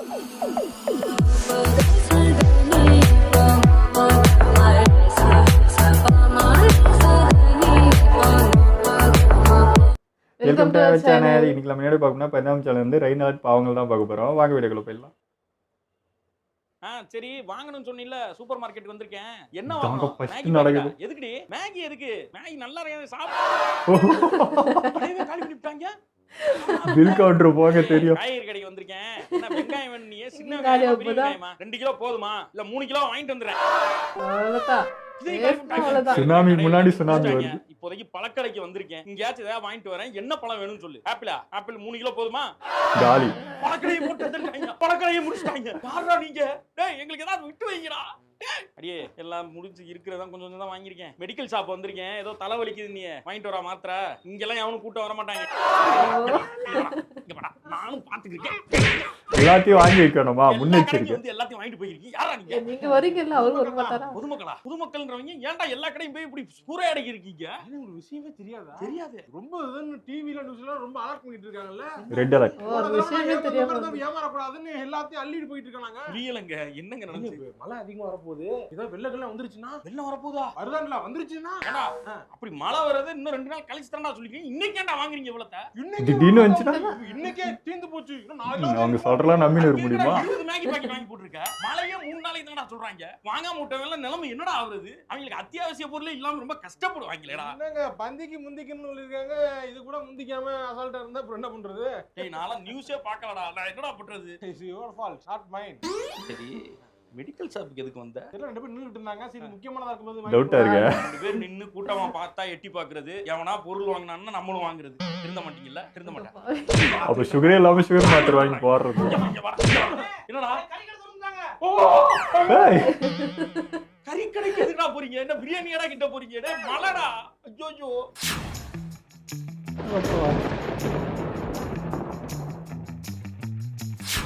Welcome to our channel. இன்னைக்கு நம்ம என்ன பார்க்கணும்னா பரிதாபம் சேனல் வந்து ரைட் பாவங்கள் தான் பார்க்க போறோம். வாங்க வீடியோக்குள்ள போயிடலாம். சரி வாங்கணும்னு சொன்னீல, சூப்பர் மார்க்கெட் வந்திருக்கேன். என்ன தாங்க வாங்கணும்? ஃபர்ஸ்ட் மேகி நடக்குது. எதுக்குடி? மேகி எதுக்கு? மேகி நல்லா இருக்கு, சாப்பிடு. கடையே காலி பண்ணிட்டாங்க. பில் கவுண்டர் போங்க தெரியும். காய்கறி கடைக்கு வந்திருக்கேன். என்ன வெங்காயம் வேணும்? நீ சின்ன வெங்காயம் பெரிய வெங்காயமா? 2 கிலோ போதுமா இல்ல 3 கிலோ வாங்கிட்டு வந்துறேன். அவ்வளவுதான். சுனாமி முன்னாடி சுனாமி வருது. இப்போதைக்கு பழக்கடைக்கு வந்திருக்கேன். இங்கயாச்சும் ஏதாவது வாங்கிட்டு வரேன். என்ன பழம் வேணும்னு சொல்லு. ஆப்பிள் 3 கிலோ போதுமா? காலி. பழக்கடையை போட்டு வந்துட்டாங்க. பழக்கடையை முடிச்சிட்டாங்க. யாரா நீங்க? டேய் எங்களுக்கு ஏதாவது விட்டு வைங்கடா. அடியே எல்லாம் முடிஞ்சு இருக்கிறதா கொஞ்சம் தான் வாங்கியிருக்கேன். மெடிக்கல் ஷாப் வந்திருக்கேன். ஏதோ தலைவலிக்குது, நீ வாங்கிட்டு வரா மாத்திரை. இங்கெல்லாம் எவனும் கூட்டம் வர மாட்டாங்க. நானும் பாத்துக்கிட்டேன். எல்லாத்தையும் வாங்கி வைக்கணுமா? முன்னெச்சரிக்கை வந்து எல்லாத்தையும் வாங்கிட்டு போயிருக்கீங்க. யாரா நீங்க? நீங்க வரீங்கல்ல, அவரு வர மாட்டாரா? பொதுமக்கள்ன்றவங்க ஏன்டா எல்லா கடையும் போய் இப்படி சூறையா அடக்கி இருக்கீங்க? ஒரு விஷயமே தெரியாதா? தெரியாது. ரொம்ப டிவில நியூஸ்ல ரொம்ப அலர்ட் பண்ணிட்டு இருக்காங்கல்ல. Red alert. ஒரு விஷயமே தெரியாம ஏமாறக்கூடாதுன்னு எல்லாத்தையும் அள்ளிட்டு போயிட்டு இருக்காங்க. புரியலங்க, என்னங்க நடந்துச்சு? மழை அதிகமா வரப்போகுது. ஏதோ வெள்ளம் வந்துருச்சுன்னா, வெள்ளம் வரப்போதா? வருதான்ல வந்துருச்சுன்னா, அப்படி மழை வரது இன்னும் 2 நாள் கழிச்சு தான்டா சொல்லிருக்கீங்க. இன்னைக்கு ஏன்டா வாங்குறீங்க இவ்வளவு? திடீர்னு வந்துச்சுன்னா இன்னைக்கே தீந்து போச்சு. அவங்க சொல்றலாம் நம்பினு இருக்க முடியுமா? 20 மேகி பாக்கெட் வாங்கி போட்டுருக்க. மழையே 3 நாளைக்கு தானடா சொல்றாங்க. வாங்காம விட்டவங்க நிலைமை என்னடா ஆகுறது? அவங்களுக்கு அத்தியாவசிய பொருளே இல்லாம ரொம்ப கஷ்டப்படுவாங்களேடா. என்னங்க பந்திக்கு முந்திக்குன்னு சொல்லிருக்காங்க. இது கூட முந்திக்காம அசால்ட்டா இருந்தா அப்புறம் என்ன பண்றது? டேய் நான்லாம் நியூஸே பார்க்கலடா. நான் என்னடா பண்றது? It's your fault, not mine. சரி மெடிக்கல் ஷாப்புக்கு எதுக்கு வந்த? எல்லாம் 2 பேர் நின்னுட்டு இருந்தாங்க. சரி முக்கியமானதா இருக்கும்போது டவுட்டா இருக்கு. 2 பேர் நின்னு கூட்டமா பார்த்தா எட்டி பாக்குறது, எவனா பொருள் வாங்குனான்னா நம்மளும் வாங்குறது. திருந்த மாட்டீங்கல்ல? திருந்த மாட்டேன். அப்ப சுகரே இல்லாம சுகர் மாத்திரை வாங்கி போடுறது. என்னடா கறி கடைக்கு எதுக்குடா போறீங்க? என்ன பிரியாணி கடை கிட்ட போறீங்க? டேய் மலடா. ஐயோ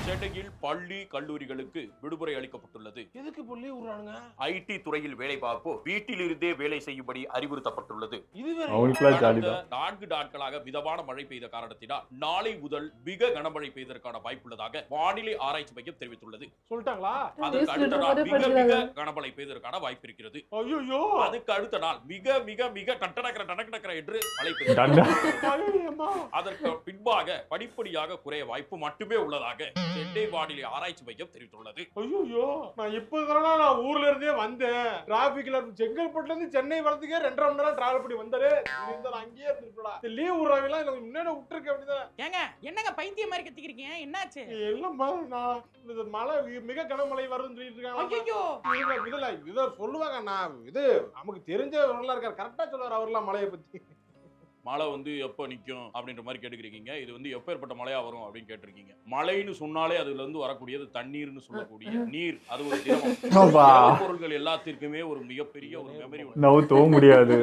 சென்னையில் பள்ளி கல்லூரிகளுக்கு விடுமுறை அளிக்கப்பட்டுள்ளது. எதுக்கு புள்ளி விடுறானுங்க? ஐடி துறையில் வேலை பார்ப்போர் வீட்டில் இருந்தே வேலை செய்யும்படி அறிவுறுத்தப்பட்டுள்ளது. அவங்களுக்கு 4 நாட்களாக மிதமான மழை பெய்த காரணத்தினால் நாளை முதல் மிக கனமழை பெய்வதற்கான வாய்ப்புள்ளதாக வானிலை ஆராய்ச்சி மையம் தெரிவித்துள்ளது. சொல்லிட்டாங்களா? அதுக்கு அடுத்த நாள் மிக மிக கனமழை பெய்வதற்கான வாய்ப்பு இருக்கிறது. ஐயோ. அதுக்கு அடுத்த நாள் மிக மிக மிக டடடக்கற என்று மழை பெய்யும். அதற்கு பின்பாக படிப்படியாக குறைய வாய்ப்பு மட்டுமே உள்ளதாக சென்னை வானிலை ஆராய்ச்சி மையம் தெரிவித்துள்ளது. ஐயோ, நான் இப்பதானே நான் ஊர்ல இருந்தே வந்தேன். டிராபிக்ல செங்கல்பட்டுல இருந்து சென்னை வரதுக்கே 2.5 மணி நேரம் டிராவல் பண்ணி வந்தாரு. இருந்தா அங்கேயே இருந்துட்டா. லீவ் விடுறாங்கலாம் எனக்கு முன்னாடி விட்டுருக்க அப்படிதான். ஏங்க என்னங்க பைத்தியம் மாதிரி கத்திக்கிறீங்க? என்னாச்சு? எல்லாம் நான் மழை மிக கனமழை வருதுன்னு சொல்லிட்டு இருக்காங்க. ஐயோ இத சொல்லுவாங்க. நான் இது நமக்கு தெரிஞ்சவர்களா இருக்காரு, கரெக்டா சொல்லுவார் அவர்லாம் மழையை பத்தி. மழை வந்து எப்ப நிக்கும் அப்படின்ற மாதிரி கேட்டுக்கிறீங்க. இது வந்து எப்பேற்பட்ட மழையா வரும் அப்படின்னு கேட்டிருக்கீங்க. மழைன்னு சொன்னாலே அதுல இருந்து வரக்கூடியது தண்ணீர்னு சொல்லக்கூடிய நீர். அது ஒரு திரவம். பொருட்கள் எல்லாத்திற்குமே ஒரு மிகப்பெரிய ஒரு மெமரி நவுத்தவும் முடியாது.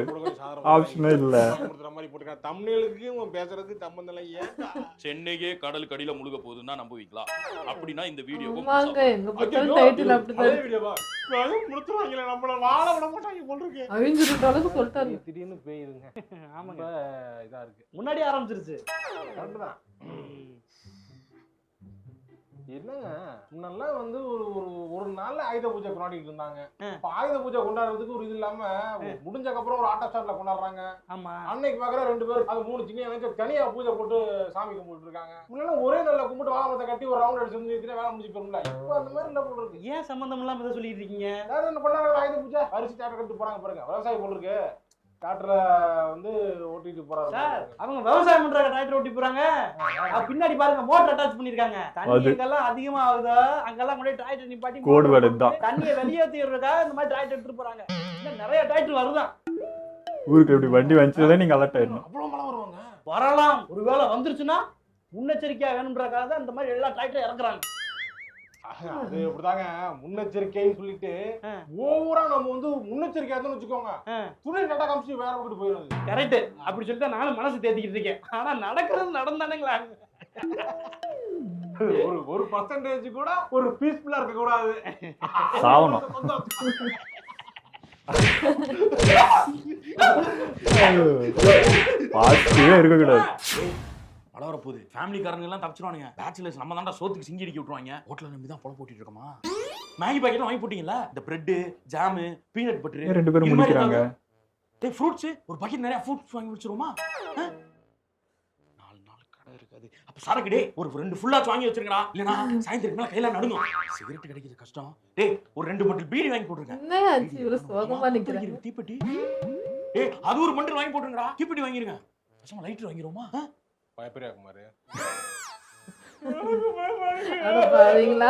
ஆப்ஷனே இல்ல. மாதிரி போட்டுருக்காங்க. தமிழுக்கு பேசுறதுக்கு சம்பந்தம் இல்ல. சென்னையே கடல் கடியில முழுக போகுதுன்னா நம்புவீங்களா? அப்படின்னா இந்த வீடியோ நம்மள வாழ விட மாட்டாங்க போல இருக்கு. அவங்க சொல்லிட்டாரு. திடீர்னு போயிருங்க. ஆமாங்க, இதா இருக்கு. முன்னாடி ஆரம்பிச்சிருச்சு. என்னங்க முன்னெல்லாம் வந்து ஒரு நாள்ல ஆயுத பூஜை கொண்டாடிட்டு இருந்தாங்க. இப்ப ஆயுத பூஜை கொண்டாடுறதுக்கு ஒரு இது இல்லாம முடிஞ்சக்கு அப்புறம் ஒரு ஆட்டோ ஸ்டாண்ட்ல கொண்டாடுறாங்க. ஆமா, அன்னைக்கு பாக்குற 2 பேர் அது 3 சின்ன எனக்கு தனியா பூஜை போட்டு சாமி கும்பிட்டு இருக்காங்க. முன்னெல்லாம் ஒரே நாள்ல கும்பிட்டு வாழை கட்டி ஒரு ரவுண்ட் அடிச்சு வந்து வேலை முடிஞ்சு போயிருந்தா. இப்போ அந்த மாதிரி என்ன போடுறது? ஏன் சம்பந்தம் இல்லாம இதை சொல்லிட்டு இருக்கீங்க? வேற என்ன பண்ணாங்க? ஆயுத பூஜை அரிசி டிராக்டர் கட்டி போறாங்க பாருங்க. விவசாயி போல இருக்கு. டிராக்டரை வந்து ஓட்டிட்டு போறாங்க சார். அவங்க விவசாயம் பண்றாங்க, டிராக்டர் ஓட்டி போறாங்க. பின்னாடி பாருங்க மோட்டர் அட்டாச் பண்ணிருக்காங்க. தண்ணி எங்கெல்லாம் அதிகமா ஆகுதோ அங்கெல்லாம் கொண்டு டிராக்டர் நிப்பாட்டி கோடு வேடதான் தண்ணியை வெளியேற்றிடுறதுக்காக இந்த மாதிரி டிராக்டர் எடுத்துட்டு போறாங்க. இன்னும் நிறைய டிராக்டர் வருதான். ஊருக்கு இப்படி வண்டி வந்துச்சுதான் நீங்க அலர்ட் ஆயிடணும். அவ்வளவு மழை வருவாங்க. வரலாம். ஒருவேளை வந்துருச்சுன்னா முன்னெச்சரிக்கையா வேணும்ன்றக்காக தான் இந்த மாதிரி எல்லா டிராக்டர் இறக்குறாங்க. அது அப்படிதாங்க முன்னெச்சரிக்கைன்னு சொல்லிட்டு ஓவரா நம்ம வந்து முன்னெச்சரிக்கையா தான் வச்சுக்கோங்க. துணை நட காமிச்சு வேற பக்கத்து போயிடுது. கரெக்ட். அப்படி சொல்லிட்டு நானும் மனசு தேத்திக்கிட்டு இருக்கேன். ஆனா நடக்கிறது நடந்தானுங்களா? ஒரு பர்சன்டேஜ் கூட ஒரு பீஸ்ஃபுல்லா இருக்க கூடாது. சாவணும். பாசிட்டிவா இருக்க கூடாது. மழை வரப்போகுது, ஃபேமிலிக்காரங்க எல்லாம் தப்பிச்சிருவானுங்க, பேச்சுலர்ஸ் நம்ம தாண்டா சோத்துக்கு சிங்கி அடிக்க விட்டுருவாங்க, ஹோட்டலில் நம்பி தான் பொழ போட்டுட்டு இருக்கோமா. மேகி பாக்கெட்லாம் வாங்கி போட்டீங்களா? இந்த பிரெட்டு, ஜாமு, பீனட் பட்டர், 2 பேரும் முடிக்கிறாங்க. ஃப்ரூட்ஸ் ஒரு பாக்கெட் நிறைய ஃப்ரூட்ஸ் வாங்கி வச்சிருவோமா? 4 நாள் கடை இருக்காது. அப்ப சரக்கு டே ஒரு 2 ஃபுல்லாச்சு வாங்கி வச்சிருக்கடா, இல்லனா சாயந்திரம் மேல கையில நடுங்கும். சிகரெட் கிடைக்கிறது கஷ்டம். டேய் ஒரு 2 பாட்டில் பீடி வாங்கி போட்டுருங்க. என்னையா ஆச்சு இவ்வளவு சோகமா நிக்கிறாங்க? தீப்பெட்டி டேய் அது ஒரு பண்டில் வாங்கி போட்டுருங்கடா. தீப்பெட்டி வாங்கிருங்க. பசங்க லைட்டர் வாங்கிரோமா? பயப்பரியா குமார். அட பாவீங்களா?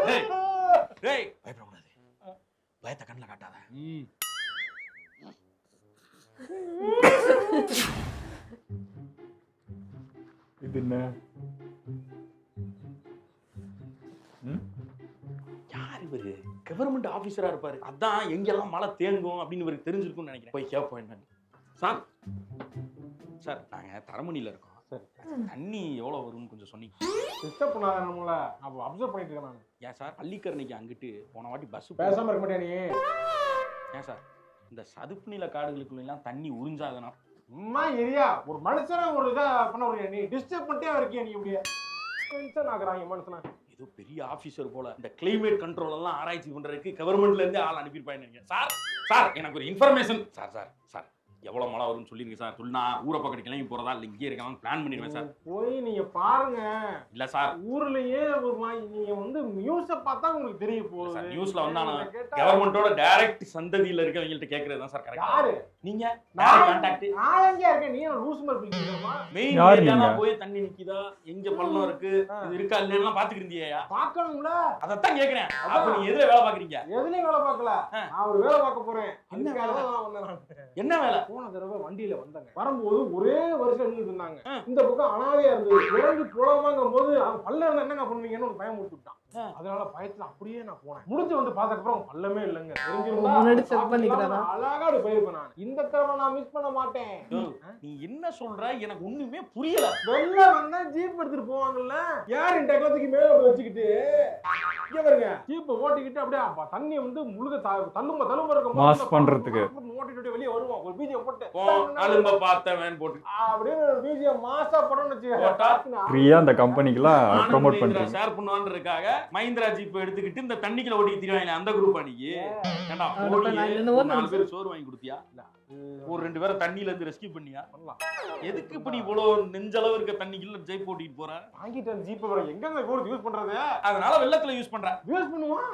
டேய் டேய் பயப்பட கூடாது. பயத்தை கண்ணல காட்டாத. இது என்ன? யார் இவரு? கவர்மெண்ட் ஆபீசரா இருப்பாரு. அதான் எங்கெல்லாம் மழை தேங்கும் அப்படின்னு இவருக்கு தெரிஞ்சிருக்கும்னு நினைக்கிறேன். போய் கேட்போம் என்ன. சார் சார் நாங்க தரமணியில இருக்கோம். தண்ணி எவ்வளவு வரும்னு கொஞ்சம் சொன்னீங்க. டிஸ்டர்ப் பண்ணாத நம்மள. அப்ப அப்சர்வ் பண்ணிட்டு இருக்கேன் நான். ஏன் சார் பள்ளிக்கரணைக்கு அங்கிட்டு போன வாட்டி பஸ் பேசாம இருக்க மாட்டியா நீ? ஏன் சார் இந்த சதுப்பு நில காடுகளுக்குள்ள எல்லாம் தண்ணி உறிஞ்சாதனா? அம்மா ஏரியா ஒரு மனுஷனா ஒரு இதா பண்ண முடியாது. நீ டிஸ்டர்ப் பண்ணிட்டே இருக்கியா நீ? இப்படியே டென்ஷன் ஆகுறாங்க மனுஷனா. ஏதோ பெரிய ஆபீசர் போல இந்த கிளைமேட் கண்ட்ரோல் எல்லாம் ஆராய்ச்சி பண்றதுக்கு கவர்மெண்ட்ல இருந்து ஆள் அனுப்பியிருப்பாங்க. சார் சார் எனக்கு ஒரு இன்ஃபர்மேஷன். சார் சார் சார் எவ்வளவு மழை வரும்னு சொல்லிருங்க சார். சொன்னா ஊரை பக்கத்து கிளம்பி போறதா இல்ல இங்கே இருக்கலாம் பிளான் பண்ணிடுவேன் சார். போய் நீங்க பாருங்க. இல்ல சார் ஊர்லயே நீங்க வந்து நியூஸ பார்த்தா உங்களுக்கு தெரிய போகுது. சார் நியூஸ்ல வந்தானா கவர்மெண்டோட டைரக்ட் சந்ததியில இருக்கவங்கள்ட்ட கேக்குறது தான் சார் கரெக்ட். யாரு நீங்க டைரக்ட் கான்டாக்ட். நான் எங்க இருக்கேன்? நீ லூஸ் மாதிரி பிடிக்கிறமா? மெயின் ஏரியால போய் தண்ணி நிக்குதா, எங்க பள்ளம் இருக்கு, இது இருக்கா இல்லையா பாத்துக்கிறியா? பார்க்கணும்ல. அதத்தான் கேக்குறேன். அப்ப நீங்க எதுல வேலை பாக்குறீங்க? எதுலயும் வேலை பார்க்கல. நான் ஒரு வேலை பார்க்க போறேன். என்ன வேலை? போன தடவை வண்டியில வந்தாங்க. வரும்போது ஒரே வருஷம் நின்னுட்டு இருந்தாங்க. இந்த பக்கம் அனாதையா இருந்தது. இறங்கி போலாமாங்கும் போது அவங்க பல்ல இருந்தா என்னங்க பண்ணுவீங்கன்னு ஒரு பயம் முடிச்சுட்டான். அதனால பயத்துல அப்படியே நான் போனேன். முடிச்சு வந்து பார்த்ததுக்கப்புறம் பல்லமே இல்லைங்க. தெரிஞ்சிருந்தா அழகா போயிருப்பேன் நான். இந்த தடவை நான் மிஸ் பண்ண மாட்டேன். நீ என்ன சொல்ற எனக்கு ஒண்ணுமே புரியல. வெளில வந்தா ஜீப் எடுத்துட்டு போவாங்கல்ல, யார் இந்த டெக்னாலஜிக்கு மேல வச்சுக்கிட்டு இங்க பாருங்க ஜீப் ஓட்டிக்கிட்டு அப்படியே தண்ணி வந்து முழுக தள்ளும்ப இருக்கும் மாஸ் பண்றதுக்கு ஓட்டிட்டு வெளியே வருவோம். ஒரு பீஜியம் போட்டு அலும்ப பார்த்தவன் போட்டு அப்படியே ஒரு பீஜியம் மாசா போடணும்னு வச்சுக்கோங்க. ஃப்ரீயா அந்த கம்பெனிக்குலாம் ப்ரோமோட் பண்றீங்க. ஷேர் பண்ணுவான்னு இருக்காங்க. மஹிந்திரா ஜீப் எடுத்துக்கிட்டு இந்த தண்ணிக்குள்ள ஓட்டிட்டு திரிவாங்க அந்த குரூப் அன்னைக்கு. ஏண்டா போடி 4 பேர் சோறு வாங்கி கொடுத்தியா? ஒரு 2 பேரை தண்ணியில இருந்து ரெஸ்கியூ பண்ணியா? எதுக்கு இப்படி இவ்வளவு நெஞ்சளவு இருக்க தண்ணிக்குள்ள ஜெய் போட்டிட்டு போற? வாங்கிட்டு ஜீப் எங்க யூஸ் பண்றது? அதனால வெள்ளத்துல யூஸ் பண்ற. யூஸ் பண்ணுவான்.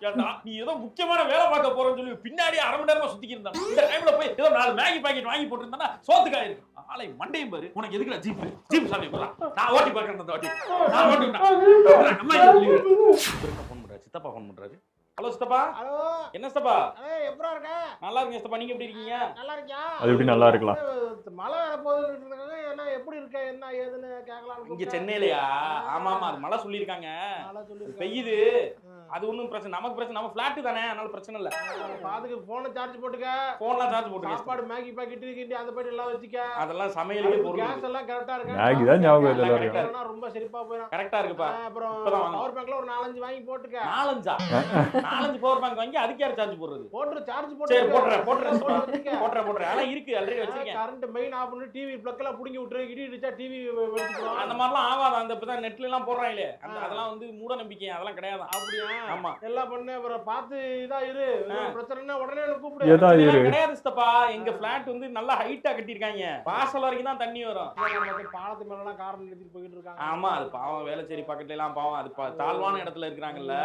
ஏண்டா நீ ஏதோ முக்கியமான வேலை பார்க்க போறேன்னு சொல்லி பின்னாடி அரை மணி நேரமா சுத்திக்கிட்டு இருந்தா. இந்த டைம்ல போய் ஏதோ 4 மேகி பாக்கெட் வாங்கி போட்டுருந்தா சோத்துக்காய் இருக்கு. ஆளை மண்டையும் பாரு. உனக்கு எதுக்குடா ஜீப்? ஜீப் சாமி போடா. நான் ஓட்டி பார்க்கறேன் அந்த வாட்டி. நான் ஓட்டிட்டேன். அம்மா ஃபோன் பண்றாரு. சித்தப்பா ஃபோன் பண்றாரு. ஹலோ சித்தப்பா. ஹலோ என்ன சித்தப்பா? எப்பரா இருக்க? நல்லா இருக்கேன் சித்தப்பா. நீங்க எப்படி இருக்கீங்க? நல்லா இருக்கியா? அது எப்படி நல்லா இருக்கலாம்? மழை வர போகுதுன்னு இருக்காங்க. என்ன எப்படி இருக்க என்ன ஏதுன்னு கேட்கலாம். இங்க சென்னையிலயா? ஆமா ஆமா அது மழை சொல்லிருக்காங்க. பெய்யுது. அது ஒண்ணும் பிரச்சனை. நமக்கு பிரச்சனை. நம்ம ஃபிளாட் தானே, அதனால பிரச்சனை இல்ல. பாத்துக்கு போன் சார்ஜ் போட்டுக்க. போன்லாம் சார்ஜ் போட்டுக்க. சாப்பாடு மேகி பாக்கெட் கிண்டி அந்த பாக்கெட் எல்லாம் வச்சுக்க. அதெல்லாம் சமையலுக்கு பொருள். கேஸ் எல்லாம் கரெக்ட்டா இருக்கு. மேகி தான் ஞாபகம் இதெல்லாம் இருக்கு. ரொம்ப சிரிப்பா போயிடும். கரெக்ட்டா இருக்குப்பா. அப்புறம் பவர் பேங்க்ல ஒரு 4-5 வாங்கி போட்டுக்க. 4 பவர் பேங்க் வாங்கி அதுக்கு யார் சார்ஜ் போடுறது? போட்டு சார்ஜ் போட்டு. சரி போடுறேன். ஆனா இருக்கு ஆல்ரெடி வச்சிருக்கேன். கரண்ட் மெயின் ஆஃப் பண்ணி டிவி பிளக் எல்லாம் புடிங்கி விட்டுரு. இடிச்சா டிவி வெடிச்சிடும். அந்த மாதிரிலாம் ஆகாது. அந்த இப்பதான் நெட்ல எல்லாம் போடுறாங்களே அதெல்லாம் வந்து மூட நம்பிக்கை. அதெல்லாம் கிடையாது. அப்படியே ஆமா எல்லாம் பண்ணு. அப்புறம் பார்த்து இதா இரு. பிரச்சனைனா உடனே கூப்பிடு. கிடையாது சித்தப்பா. எங்க பிளாட் வந்து நல்லா ஹைட்டா கட்டிருக்காங்க. வாசல் வரைக்கும் தான் தண்ணி வரும். பாலத்து மேல எல்லாம் கார் நிறுத்திட்டு போயிட்டு இருக்காங்க. ஆமா அது பாவம். வேலைச்சேரி பக்கத்துல எல்லாம் பாவம். அது தாழ்வான இடத்துல இருக்காங்கல்ல,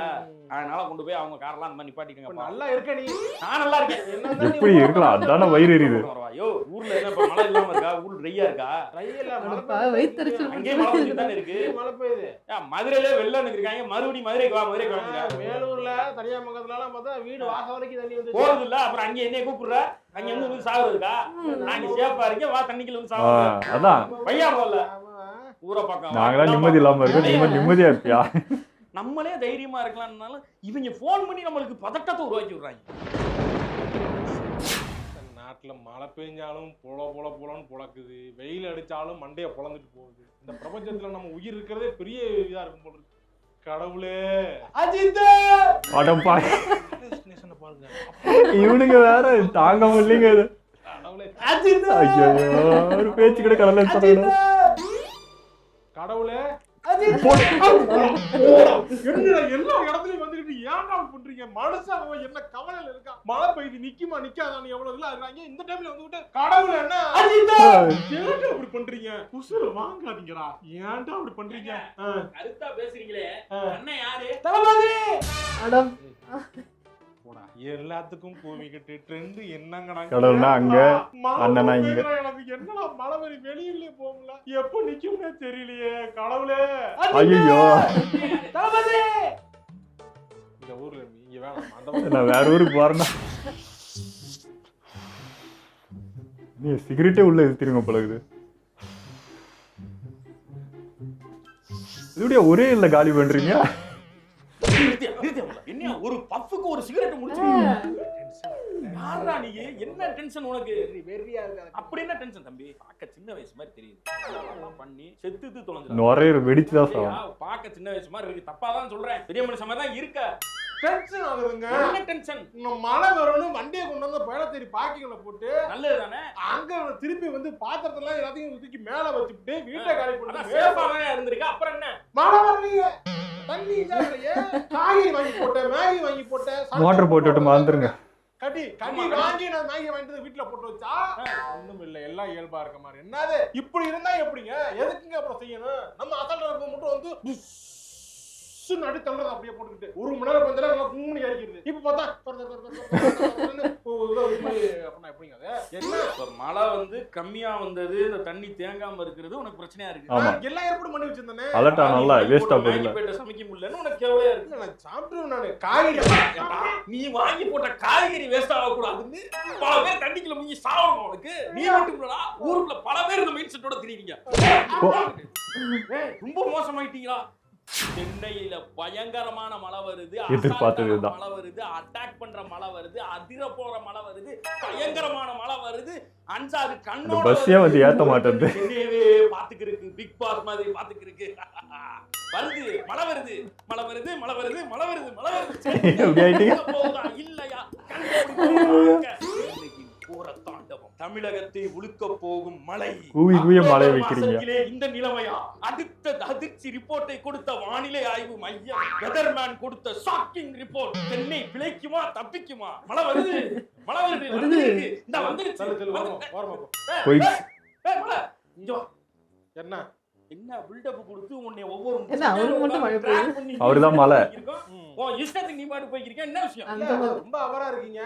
அதனால கொண்டு போய் அவங்க கார்லாம் அந்த மாதிரி நிப்பாட்டிக்கங்க. நல்லா இருக்க நீ? நான் நல்லா இருக்கேன். எப்படி இருக்கலாம்? அதான வயிறு எரியுது. ஐயோ ஊர்ல என்ன இப்ப மழை இல்லாம இருக்கா? ஊர் ட்ரையா இருக்கா? ட்ரை இல்ல, வயித்தெரிச்சல். அங்கே மழை பெய்யுது தானே இருக்கு. மழை பெய்யுது. மதுரையில வெள்ளம் இருக்காங்க. மறுபடியும் மதுரைக்கு வா. மதுரைக்கு வாங்க. வேலூர்ல தனியாமங்கலத்துல எல்லாம் பார்த்தா வீடு வாசல் வரைக்கும் தண்ணி வந்து போறது இல்ல. அப்புறம் அங்க என்னைய கூப்பிடுற? அங்க வந்து சாகுறதுக்கா? நாங்க சேஃபா இருக்கேன். வா தண்ணிக்குள்ள வந்து சாகுறோம். அதான் பையா போல ஊரை பக்கம். நாங்களாம் நிம்மதி இல்லாம இருக்கோம். நிம்மதியா இருப்பியா? நம்மளே தைரியமா இருக்கலாம்னாலும் இவங்க போன் பண்ணி நம்மளுக்கு பதட்டத்தை உருவாக்கி விடுறாங்க. நாட்டுல மழை பெஞ்சாலும் புலன்னு புழக்குது. வெயில் அடிச்சாலும் மண்டைய புலந்துட்டு போகுது. இந்த பிரபஞ்சத்துல நம்ம உயிர் இருக்கிறதே பெரிய இதா இருக்கும் போல இருக்கு. கடவுளே அஜித் அடம்பா பாருங்க. இவனுங்க வேற தாங்க முடியலங்க. கடவுளே ஐயோ ஒரு பேச்சு கூட கடவுளே சொல்லணும். கடவுளே அஜித் என்னடா எல்லா இடத்துலயும் வந்துட்டு ஏன்டா பண்றீங்க? மனுஷன் அவன் என்ன கவலையில இருக்கான்? மழை பெய்யுது நிக்குமா நிக்காதான்னு எவ்வளவு இதெல்லாம் இருக்காங்க. இந்த டைம்ல வந்துட்டு கடவுள் என்ன அஜித் ஏன்டா அப்படி பண்றீங்க? உசுர வாங்காதீங்கடா. ஏன்டா அப்படி பண்றீங்க? கருத்தா பேசுறீங்களே அண்ணன் யாரு? தளபதி அட போடா எல்லாத்துக்கும் கூவிக்கிட்டு ட்ரெண்ட் என்னங்கடா? கடவுள்னா அங்க, அண்ணனா இங்க. எனக்கு என்னடா மழை பெய்ய வெளியிலே போகல. எப்ப நிக்கும்னே தெரியலையே கடவுளே. ஐயோ தளபதி இந்த ஊர்ல நீங்க வேணாம் அந்த நான் வேற ஊருக்கு போறேன்னா நீ சிகரெட்டே உள்ள இழுத்திருங்க பழகுது. இதுடைய ஒரே இல்ல காலி பண்றீங்க. என்ன ஒரு பஃப்புக்கு ஒரு சிகரெட் முடிச்சிருக்கீங்க? யாரா நீ? என்ன டென்ஷன் உனக்கு? வெறியா இருக்காது. அப்படி என்ன டென்ஷன் தம்பி? பார்க்க சின்ன வயசு மாதிரி தெரியுது. அதெல்லாம் பண்ணி செத்து தொலைஞ்சிரும். நுரைய வெடிச்சுதான் சாகும். பார்க்க சின்ன வயசு மாதிரி இருக்கு. தப்பா தான் சொல்றேன். பெரிய மனுஷன் மாதிரி தான் இருக்க. டென்ஷன் ஆகுதுங்க. என்ன டென்ஷன்? இன்னும் மழை வரணும் வண்டியை கொண்டு வந்து பயணத்தேரி பாக்கிங்களை போட்டு நல்லது தானே? அங்க திருப்பி வந்து பாத்திரத்தெல்லாம் எல்லாத்தையும் தூக்கி மேல வச்சுட்டு வீட்டை காலி அதான் பண்ணி சேஃபா தான் இருந்திருக்க. அப்புறம் என்ன? மழை வரலீங்க. தண்ணி இல்லையே. காய்கறி வாங்கி போட்டேன், மேகி வாங்கி போட்டேன். மோட்டர் போட்டுட்டு மறந்துருங்க. கட்டி வாங்கி நான் மேகி வாங்கிட்டு வீட்டுல போட்டு வச்சா ஒண்ணும் இல்ல, எல்லாம் இயல்பா இருக்க மாதிரி. என்னது இப்படி இருந்தா எப்படிங்க? எதுக்குங்க அப்புறம் செய்யணும்? நம்ம அசல் இருக்க மட்டும் வந்து நடு தள்ளுறது அப்படியே போட்டுக்கிட்டு 1 மணி நேரம் 5 நேரம் கும்முனி அடிக்கிறது. இப்ப பார்த்தா எப்படிங்க அது? என்ன மழை வந்து கம்மியா வந்தது, இந்த தண்ணி தேங்காம இருக்கிறது உனக்கு பிரச்சனையா இருக்கு. ஆமா. எல்லாம் ஏற்பாடு பண்ணி வச்சிருந்தானே. அலட்டா நல்லா வேஸ்டா போயிடல. போயிட்டு சமைக்க முடியலன்னு உனக்கு கேவலையா இருக்கு. நான் சாப்பிட்டுருவேன் நானு. காய்கறி நீ வாங்கி போட்ட காய்கறி வேஸ்ட் ஆக கூடாதுன்னு பல பேர் தண்ணிக்குள்ள முங்கி சாவணும். உனக்கு நீ மட்டும் இல்லடா, ஊருக்குள்ள பல பேர் இந்த மைண்ட் செட்டோட திரிவீங்க. ரொம்ப மோசமாயிட்டீங்களா? சென்னையில பயங்கரமான மழை வருது, எதிர்பார்த்ததுதான். மழை வருது, அட்டாக் பண்ற மழை வருது, அதிர போற மழை வருது, பயங்கரமான மழை வருது. அன்சாரு கண்ணோட பஸ்ஸே வந்து ஏத்த மாட்டேங்குது. சென்னையவே பாத்துக்கிருக்கு, பிக் பாஸ் மாதிரி பாத்துக்கிருக்கு. வருது மழை வருது, மழை வருது, மழை வருது, மழை வருது, மழை வருது. போகுதா இல்லையா? தாண்டவம் தமிழகத்தை உழுக்க போகும் மழை. கூவிய மழை வைக்கிறீங்க. இந்த நிலைமையா? அடுத்த அதிர்ச்சி ரிப்போர்ட்டை கொடுத்த வானிலை ஆய்வு மையம் வெதர்மேன் கொடுத்த ஷாக்கிங் ரிப்போர்ட். சென்னை பிழைக்குமா தப்பிக்குமா? மழை வருது, மழை வருது. இந்த வந்துருச்சு. என்ன என்ன பில்டப் கொடுத்து உன்னை ஒவ்வொரு என்ன அவருக்கு மட்டும் மழை பெய்யுது? அவர்தான் மழை. ஓ இஷ்டத்துக்கு நீ பாட்டு போய்க்கிருக்க. என்ன விஷயம்? அந்த மாதிரி. ரொம்ப அவரா இருக்கீங்க,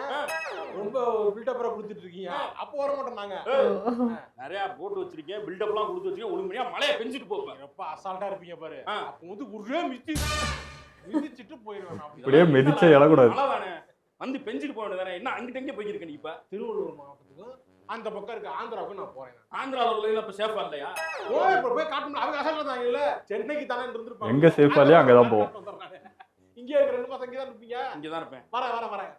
ரொம்ப பில்டப்பரா கொடுத்துட்டு இருக்கீங்க. அப்ப வர மாட்டோம் நாங்க. நிறைய போட்டு வச்சிருக்கேன், பில்டப் எல்லாம் கொடுத்து வச்சிருக்கேன். ஒழுங்கா மழையை பெஞ்சிட்டு போப்பேன். எப்ப அசால்ட்டா இருப்பீங்க பாரு. அப்ப வந்து ஒரே மிதிச்சிட்டு போயிருவேன். அப்படியே மிதிச்சா எழக்கூடாது. மழை தானே வந்து பெஞ்சிட்டு போக வேண்டியதானே. என்ன அங்கிட்ட எங்கே போய்க்கிருக்க நீ? இப்ப திருவள்ளூர் மாவட்டத்துக்கு அந்த பக்கம் இருக்க ஆந்திராவுக்கு நான் போறேன். ஆந்திராவில் இப்ப சேஃபா இல்லையா? போய் காட்டணும். அவங்க அசால்ட்டா தாங்க இல்ல, சென்னைக்கு தானே இருந்திருப்பாங்க. எங்க சேஃபா இல்லையா அங்கதான் போவோம். இங்க இருக்கிற 2 பசங்க தான் இருப்பீங்க. இங்கதான் இருப்பேன். வரேன்.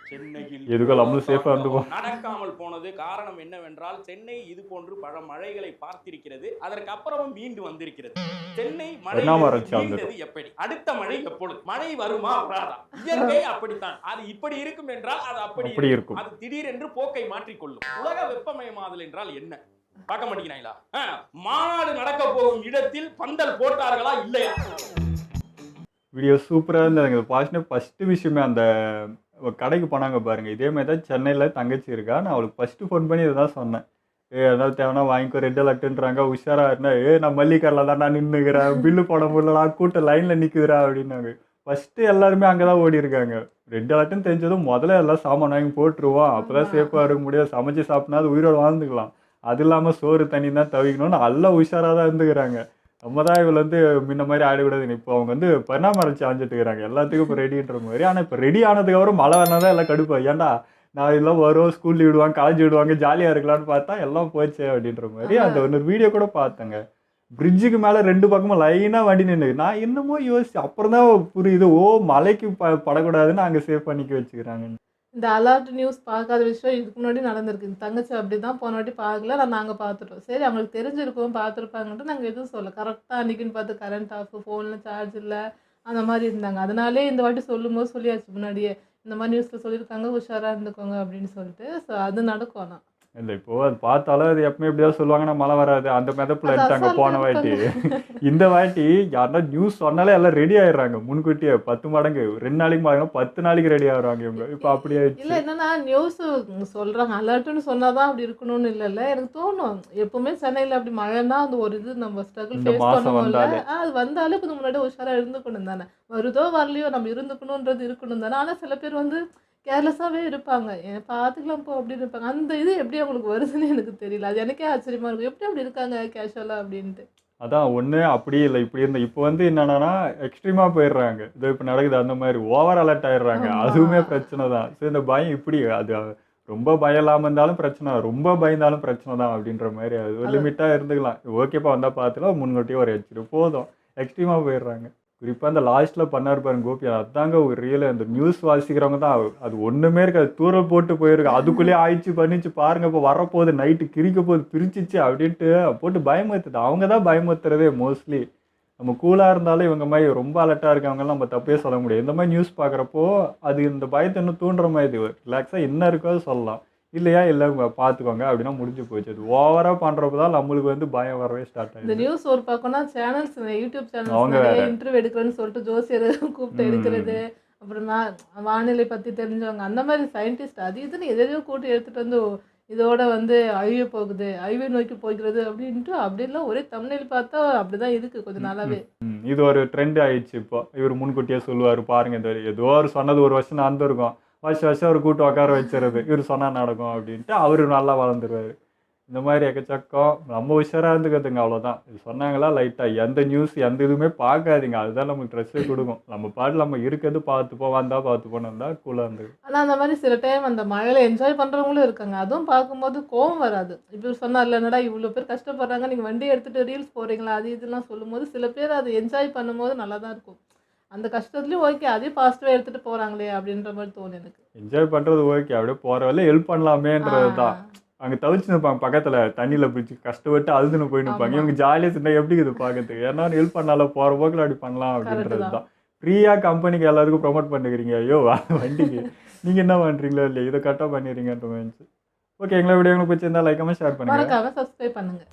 சென்னையில் எதுக்கும் நம்மளும் சேஃபா இருந்துப்போம். நடக்காமல் போனது காரணம் என்னவென்றால், சென்னை இது போன்று பல மழைகளை பார்த்திருக்கிறது, அதற்கு அப்புறமும் மீண்டு வந்திருக்கிறது. சென்னை மழை எப்படி? அடுத்த மழை எப்பொழுது? மழை வருமா வராதா? இயற்கை அப்படித்தான். அது இப்படி இருக்கும் என்றால் அது அப்படி இருக்கும். அது திடீரென்று போக்கை மாற்றிக்கொள்ளும். உலக வெப்பமயமாதல் என்றால் என்ன பார்க்க மாட்டேங்கிறாங்களா? மாநாடு நடக்க போகும் இடத்தில் பந்தல் போட்டார்களா இல்லையா? வீடியோ சூப்பரா இருந்ததுங்க. ஃபர்ஸ்ட் விஷயமே அந்த கடைக்கு போனாங்க பாருங்க. இதே மாதிரி தான் சென்னையில் தங்கச்சி இருக்கா. நான் அவளுக்கு ஃபர்ஸ்ட்டு ஃபோன் பண்ணி இதை தான் சொன்னேன். ஏதாவது தேவைன்னா வாங்கிக்கோ, ரெட் அலர்ட்டுன்றாங்க. உஷாரா இருந்தா நான் மல்லிகரில் தான் நான் நின்றுக்கிறேன், பில்லு போட முடியலடா, கூட்டம் லைனில் நிற்குதுரா அப்படின்னாங்க. ஃபஸ்ட்டு எல்லாருமே அங்கே தான் ஓடி இருக்காங்க. ரெட் அலர்ட்டுன்னு தெரிஞ்சதும் முதல்ல எல்லாம் சாமான் வாங்கி போட்டுருவோம், அப்போ தான் சேஃபாக இருக்க முடியாது, சமைச்சு சாப்பிட்னா அது உயிரோடு வாழ்ந்துக்கலாம். அது இல்லாமல் சோறு தண்ணி தான் தவிக்கணும்னு எல்லாம் உஷாராக தான் இருந்துக்கிறாங்க. நம்ம தான் இவள் வந்து முன்ன மாதிரி ஆடக்கூடாதுன்னு இப்போ அவங்க வந்து பரிணாமம் சாஞ்சிட்டு இருக்கிறாங்க எல்லாத்துக்கும் இப்போ ரெடின்ற மாதிரி. ஆனால் இப்போ ரெடி ஆனதுக்கப்புறம் மழை வரனா தான் எல்லாம் கடுப்பா. ஏன்டா நான் இதெல்லாம் வரும், ஸ்கூல் விடுவாங்க, காலேஜ் விடுவாங்க, ஜாலியாக இருக்கலாம்னு பார்த்தா எல்லாம் போச்சு அப்படின்ற மாதிரி. அந்த ஒரு வீடியோ கூட பார்த்தேங்க. பிரிட்ஜுக்கு மேலே 2 பக்கமும் லைனாக வண்டி நின்று. நான் என்னமோ யோசிச்சு அப்புறம் தான் புரியுது, ஓ மலைக்கு படக்கூடாதுன்னு அங்கே சேவ் பண்ணிக்க வச்சுக்கிறாங்க. இந்த அலர்ட் நியூஸ் பார்க்காத விஷயம் இதுக்கு முன்னாடி நடந்திருக்கு. இந்த தங்கச்சி அப்படி தான் போன வாட்டி பார்க்கல, நாங்கள் பார்த்துட்டோம். சரி அவங்களுக்கு தெரிஞ்சிருக்கோம், பார்த்துருப்பாங்கன்ட்டு நாங்கள் எதுவும் சொல்ல. கரெக்டாக அன்றைக்கின்னு பார்த்து கரண்ட் ஆஃப், ஃபோனில் சார்ஜ் இல்லை, அந்த மாதிரி இருந்தாங்க. அதனாலே இந்த வாட்டி சொல்லும்போது சொல்லியாச்சு முன்னாடியே, இந்த மாதிரி நியூஸில் சொல்லியிருக்காங்க, உஷாராக இருந்துக்கோங்க அப்படின்னு சொல்லிட்டு. ஸோ அது நடக்கும். ஆனால் இல்லை இப்போ அது பார்த்தாலும் அது எப்பவுமே இப்படிதான் சொல்லுவாங்கன்னா மழை வராது அந்த மிதப்பில் அது எடுத்தாங்க அசால்ட்டா போன வாட்டி. இந்த வாட்டி யாருன்னா நியூஸ் சொன்னாலே எல்லாம் ரெடி ஆயிடுறாங்க முன்கூட்டியே 10 மடங்கு 2 நாளைக்கு மாதிரி 10 நாளைக்கு ரெடி ஆகுறாங்க இவங்க. இப்போ அப்படி இல்ல ஆயிடுச்சு. என்னன்னா நியூஸ் சொல்றாங்க அலர்ட்னு சொன்னாதான் அப்படி இருக்கணும்னு இல்லைல்ல. எனக்கு தோணும் எப்பவுமே சென்னையில அப்படி மழைன்னா அந்த ஒரு இது நம்ம ஸ்ட்ரகிள் இந்த ஃபேஸ் மாசம் பண்ணுவோம்ல. வந்தாலே அது வந்தாலே கொஞ்சம் முன்னாடி உஷாரா இருந்துக்கணும் தானே. வருதோ வரலையோ நம்ம இருந்துக்கணுன்றது இருக்கணும் தானே. ஆனா சில பேர் வந்து கேர்லெஸ்ஸாவே இருப்பாங்க. பார்த்துக்கலாம் போ அப்படின்னு இருப்பாங்க. அந்த இது எப்படி அவங்களுக்கு வருதுன்னு எனக்கு தெரியல. அது எனக்கே ஆச்சரியமா இருக்கும். எப்படி அப்படி இருக்காங்க கேஷுவலா அப்படின்ட்டு. அதான் ஒன்று அப்படியே இல்லை இப்படி இருந்த இப்போ வந்து என்னன்னா எக்ஸ்ட்ரீமாக போயிடுறாங்க. இதோ இப்போ நடக்குது அந்த மாதிரி ஓவர் அலர்ட் ஆயிடுறாங்க. ஆமா. அதுவுமே பிரச்சனை தான். சரி இந்த பயம் இப்படி அது ரொம்ப பயம் இல்லாமல் இருந்தாலும் பிரச்சனை, ரொம்ப பயந்தாலும் பிரச்சனை தான் அப்படின்ற மாதிரி அது ஒரு அது லிமிட்டாக இருந்துக்கலாம். ஓகேப்பா வந்தால் பார்த்துலாம் முன்கூட்டியே ஒரு எச்சரிக்கை போதும். எக்ஸ்ட்ரீமாக போயிடுறாங்க. குறிப்பாக அந்த லாஸ்ட்டில் பண்ணார் பாருங்க கோபி, அதாங்க ஒரு ரியல். அந்த நியூஸ் வாசிக்கிறவங்க தான் அது ஒன்றுமே இருக்காது, தூரம் போட்டு போயிருக்கு. அதுக்குள்ளேயே ஆயிடுச்சு பண்ணிச்சு பாருங்க இப்போ வரப்போகுது நைட்டு கிரிக்க போகுது பிரிச்சிச்சு அப்படின்ட்டு போட்டு பயமுறுத்துது. அவங்க தான் பயமுறுத்துறதே மோஸ்ட்லி. நம்ம கூலாக இருந்தாலும் இவங்க மாதிரி ரொம்ப அலர்ட்டாக இருக்கவங்கலாம் நம்ம தப்பே சொல்ல முடியாது. இந்த மாதிரி நியூஸ் பார்க்குறப்போ அது இந்த பயத்தை இன்னும் தூண்டுற மாதிரி ரிலாக்ஸாக என்ன இருக்கோ சொல்லலாம். இல்லையா இல்லை பார்த்துக்கோங்க அப்படின்னா முடிஞ்சு போச்சு. அது ஓவராக பண்ணுறப்ப தான் நம்மளுக்கு வந்து பயம் வரவே ஸ்டார்ட் இந்த ஆகிடுது. நியூஸ் ஒரு பக்கம்னா சேனல்ஸ் யூடியூப் சேனல்ஸ் அவங்க நிறைய வேற இன்டர்வியூ எடுக்கிறேன்னு சொல்லிட்டு ஜோசியரை கூப்பிட்டு எடுக்கிறது. அப்புறமா வானிலை பற்றி தெரிஞ்சவங்க அந்த மாதிரி சயின்டிஸ்ட் அது இதுன்னு எதையோ கூட்டி எடுத்துகிட்டு வந்து இதோட வந்து அழிய போகுது அழிவை நோக்கி போகிறது அப்படின்ட்டு அப்படின்லாம் ஒரே தமிழில் பார்த்தா அப்படிதான் இருக்குது கொஞ்சம் நாளாவே. இது ஒரு ட்ரெண்ட் ஆயிடுச்சு. இப்போ இவர் முன்கூட்டியே சொல்லுவார் பாருங்க, இந்த ஏதோ அவர் சொன்னது ஒரு வருஷம் நடந்திருக்கும், வருஷம் அவர் கூட்டு உட்கார வச்சுறது இவர் சொன்னால் நடக்கும் அப்படின்ட்டு அவர் நல்லா வளர்ந்துருவார். இந்த மாதிரி எக்கச்சக்கம் நம்ம உஷாராக இருந்துக்கிறதுங்க அவ்வளோதான். இது சொன்னாங்களா லைட்டாக எந்த நியூஸ் எந்த இதுவுமே பார்க்காதீங்க, அதுதான் நமக்கு ட்ரெஸ்ஸே கொடுக்கும். நம்ம பாட்டு நம்ம இருக்கிறது பார்த்துப்போம், வந்தால் பார்த்துப்போன்னு இருந்தால் கூலாக இருந்தது. ஆனால் அந்த மாதிரி சில டைம் அந்த மழையில என்ஜாய் பண்ணுறவங்களும் இருக்காங்க. அதுவும் பார்க்கும்போது கோவம் வராது. இப்போ சொன்னார்ல என்னடா இவ்வளோ பேர் கஷ்டப்படுறாங்க நீங்கள் வண்டி எடுத்துகிட்டு ரீல்ஸ் போகிறீங்களா அது இதெல்லாம் சொல்லும்போது சில பேர் அதை என்ஜாய் பண்ணும்போது நல்லா தான் இருக்கும். அந்த கஷ்டத்துலேயும் ஓகே அதையும் பாசிட்டிவாக எடுத்துகிட்டு போகிறாங்களே அப்படின்ற மாதிரி தோணும் எனக்கு. என்ஜாய் பண்ணுறது ஓகே, அப்படியே போகிற வரையில ஹெல்ப் பண்ணலாமேன்றது தான். அங்கே தவிச்சுன்னு இருப்பாங்க பக்கத்தில் தண்ணியில் பிடிச்சி கஷ்டப்பட்டு அழுதுன்னு போயின்னு இருப்பாங்க. இவங்க ஜாலியாக சின்ன எப்படி இது பார்க்கறதுக்கு ஏன்னா ஹெல்ப் பண்ணால போகிற போக்கில் அப்படி பண்ணலாம் அப்படின்றது தான். ஃப்ரீயாக கம்பெனிக்கு எல்லாத்துக்கும் ப்ரொமோட் பண்ணிக்கிறீங்க. ஐயோ வண்டிக்கு நீங்கள் என்ன பண்ணுறீங்களோ இல்லையா இதை கரெக்டாக பண்ணிடுறீங்கன்ற மாதிரி. ஓகே, எங்களை வீடியோ உங்களுக்கு பிடிச்சிருந்தா லைக் கமெண்ட் ஷேர் பண்ணுங்கள், மறக்காம சப்ஸ்கிரைப் பண்ணுங்கள்.